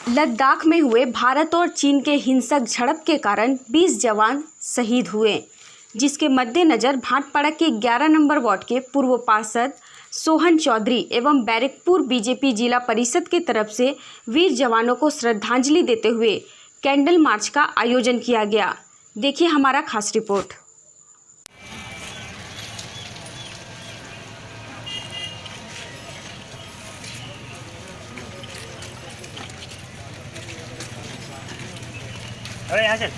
लद्दाख में हुए भारत और चीन के हिंसक झड़प के कारण 20 जवान शहीद हुए, जिसके मद्देनज़र भाटपाड़ा के 11 नंबर वार्ड के पूर्व पार्षद सोहन चौधरी एवं बैरकपुर बीजेपी जिला परिषद की तरफ से वीर जवानों को श्रद्धांजलि देते हुए कैंडल मार्च का आयोजन किया गया। देखिए हमारा खास रिपोर्ट। अरे यहाँ चल।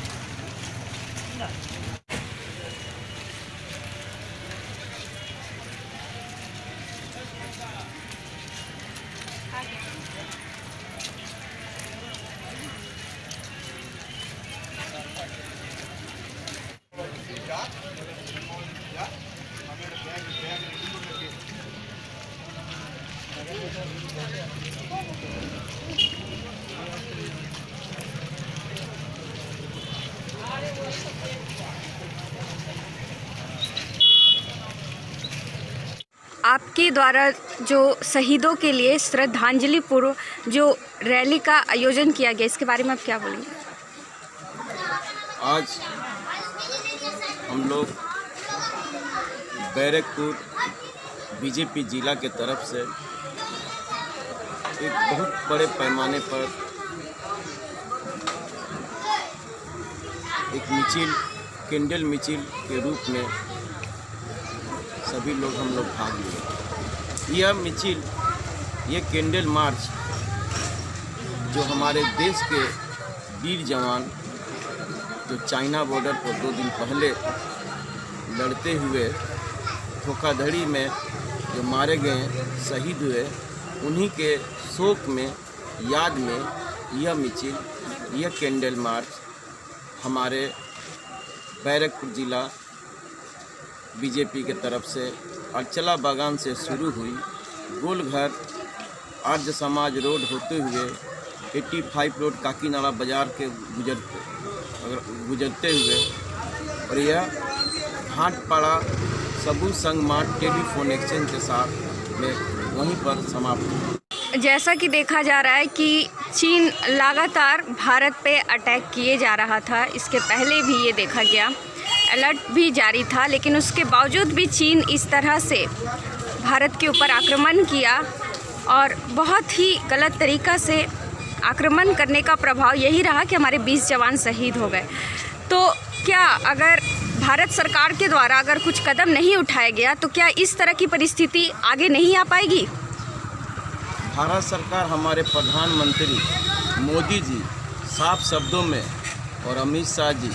आपके द्वारा जो शहीदों के लिए श्रद्धांजलि पूर्व जो रैली का आयोजन किया गया, इसके बारे में आप क्या बोलेंगे? आज हम लोग बैरकपुर बीजेपी जिला के तरफ से एक बहुत बड़े पैमाने पर एक मिছিল, कैंडल मिছিল के रूप में सभी लोग हम लोग भाग लिए। यह मिছিল, ये कैंडल मार्च जो हमारे देश के वीर जवान जो चाइना बॉर्डर पर 2 दिन पहले लड़ते हुए धोखाधड़ी में जो मारे गए, शहीद हुए, उन्हीं के शोक में, याद में यह मिছিল, यह कैंडल मार्च हमारे बैरकपुर जिला बीजेपी के तरफ से अर्चला बागान से शुरू हुई, गोलघर आर्य समाज रोड होते हुए 85 रोड काकीनाड़ा बाज़ार के गुजरते हुए और यह भाटपाड़ा सबू संघ मार्ट टेलीफोन एक्सचेंज के साथ में वहीं पर समाप्त हुआ। जैसा कि देखा जा रहा है कि चीन लगातार भारत पे अटैक किए जा रहा था, इसके पहले भी ये देखा गया, अलर्ट भी जारी था, लेकिन उसके बावजूद भी चीन इस तरह से भारत के ऊपर आक्रमण किया और बहुत ही गलत तरीक़ा से आक्रमण करने का प्रभाव यही रहा कि हमारे 20 जवान शहीद हो गए। तो क्या अगर भारत सरकार के द्वारा अगर कुछ कदम नहीं उठाया गया तो क्या इस तरह की परिस्थिति आगे नहीं आ पाएगी? भारत सरकार, हमारे प्रधानमंत्री मोदी जी साफ शब्दों में और अमित शाह जी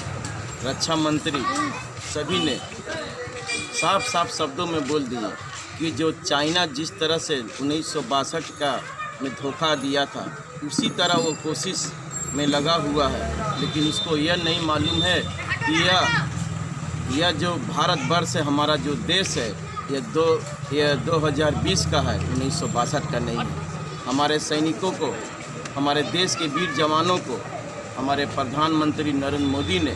रक्षा मंत्री सभी ने साफ शब्दों में बोल दिए कि जो चाइना जिस तरह से 1962 का में धोखा दिया था, उसी तरह वो कोशिश में लगा हुआ है। लेकिन उसको यह नहीं मालूम है कि यह जो भारतवर्ष है, हमारा जो देश है, यह 2020 का है, 1962 का नहीं है। हमारे सैनिकों को, हमारे देश के वीर जवानों को हमारे प्रधानमंत्री नरेंद्र मोदी ने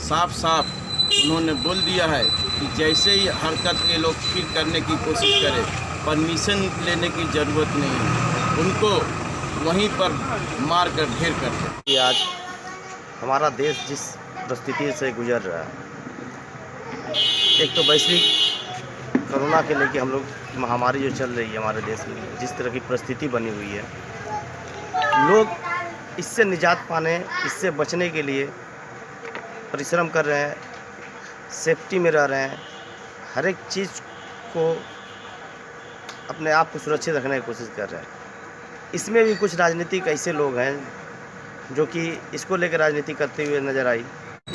साफ उन्होंने बोल दिया है कि जैसे ही हरकत के लोग फिर करने की कोशिश करें, परमिशन लेने की ज़रूरत नहीं है, उनको वहीं पर मार कर ढेर कर दें। आज हमारा देश जिस परिस्थिति से गुजर रहा है, एक तो वैश्विक कोरोना के लेके हम लोग महामारी जो चल रही है हमारे देश में, जिस तरह की परिस्थिति बनी हुई है, लोग इससे निजात पाने, इससे बचने के लिए परिश्रम कर रहे हैं, सेफ्टी में रह रहे हैं, हर एक चीज़ को अपने आप को सुरक्षित रखने की कोशिश कर रहे हैं। इसमें भी कुछ राजनीतिक ऐसे लोग हैं जो कि इसको लेकर राजनीति करते हुए नज़र आई।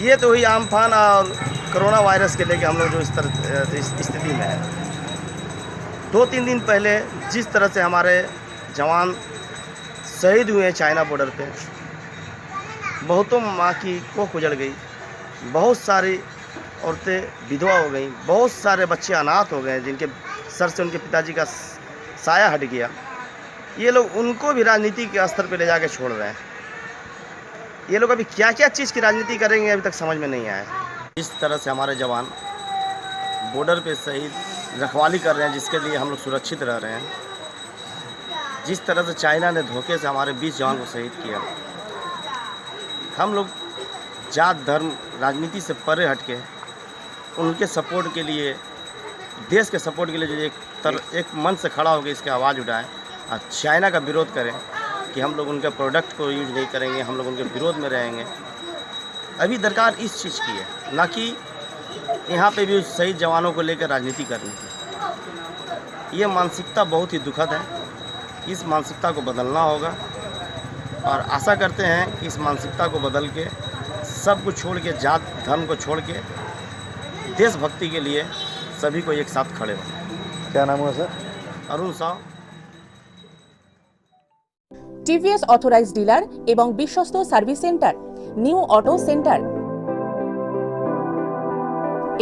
ये तो हुई आमफान और कोरोना वायरस के लेके हम लोग जो इस स्थिति में है। 2-3 दिन पहले जिस तरह से हमारे जवान शहीद हुए हैं चाइना बॉर्डर पे, बहुतों माँ की कोख उजड़ गई, बहुत सारी औरतें विधवा हो गई, बहुत सारे बच्चे अनाथ हो गए जिनके सर से उनके पिताजी का साया हट गया। ये लोग उनको भी राजनीति के स्तर पे ले जाके छोड़ रहे हैं। ये लोग अभी क्या क्या चीज़ की राजनीति करेंगे अभी तक समझ में नहीं आया। इस तरह से हमारे जवान बॉर्डर पे शहीद रखवाली कर रहे हैं, जिसके लिए हम लोग सुरक्षित रह रहे हैं। जिस तरह से चाइना ने धोखे से हमारे 20 जवान को शहीद किया, हम लोग जात धर्म राजनीति से परे हट के उनके सपोर्ट के लिए, देश के सपोर्ट के लिए जो एक मन से खड़ा होकर इसकी आवाज़ उठाएं और चाइना का विरोध करें कि हम लोग उनके प्रोडक्ट को यूज नहीं करेंगे, हम लोग उनके विरोध में रहेंगे। अभी दरकार इस चीज़ की है, ना कि यहाँ पे भी शहीद जवानों को लेकर राजनीति करने की। ये मानसिकता बहुत ही दुखद है, इस मानसिकता को बदलना होगा और आशा करते हैं कि इस मानसिकता को बदल के सब कुछ छोड़ के, जात धर्म को छोड़ के देशभक्ति के लिए सभी को एक साथ खड़े हों। क्या नाम हुआ sir? Arun Sao. TVS authorised dealer এবং বিশ্বস্ত service centre new auto centre.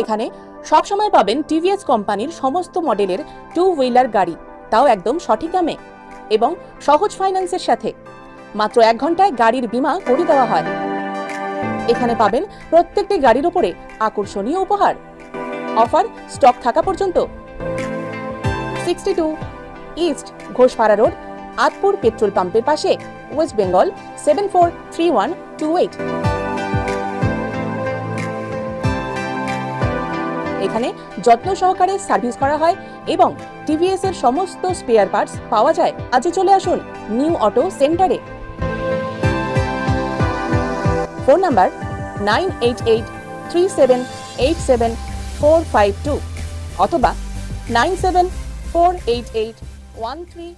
এখানে সব সময় পাবেন টিভিএস কোম্পানির সমস্ত মডেলের 2 হুইলার গাড়ি, তাও একদম সঠিক দামে এবং সহজ ফাইন্যান্সের সাথে। মাত্র 1 ঘন্টায় গাড়ির বীমা করে দেওয়া হয়। এখানে পাবেন প্রত্যেকটি গাড়ির উপরে আকর্ষণীয় উপহার। অফার স্টক থাকা পর্যন্ত। 62 east Ghoshpara road, Atpur petrol পাম্পের পাশে, ওয়েস্ট বেঙ্গল 743128। এখানে যত্ন সহকারে সার্ভিস করা হয় এবং টিভিএস এর সমস্ত স্পেয়ার পার্টস পাওয়া যায়। আজই চলে আসুন নিউ অটো সেন্টারে। ফোন নাম্বার 9883787452 অথবা 97488131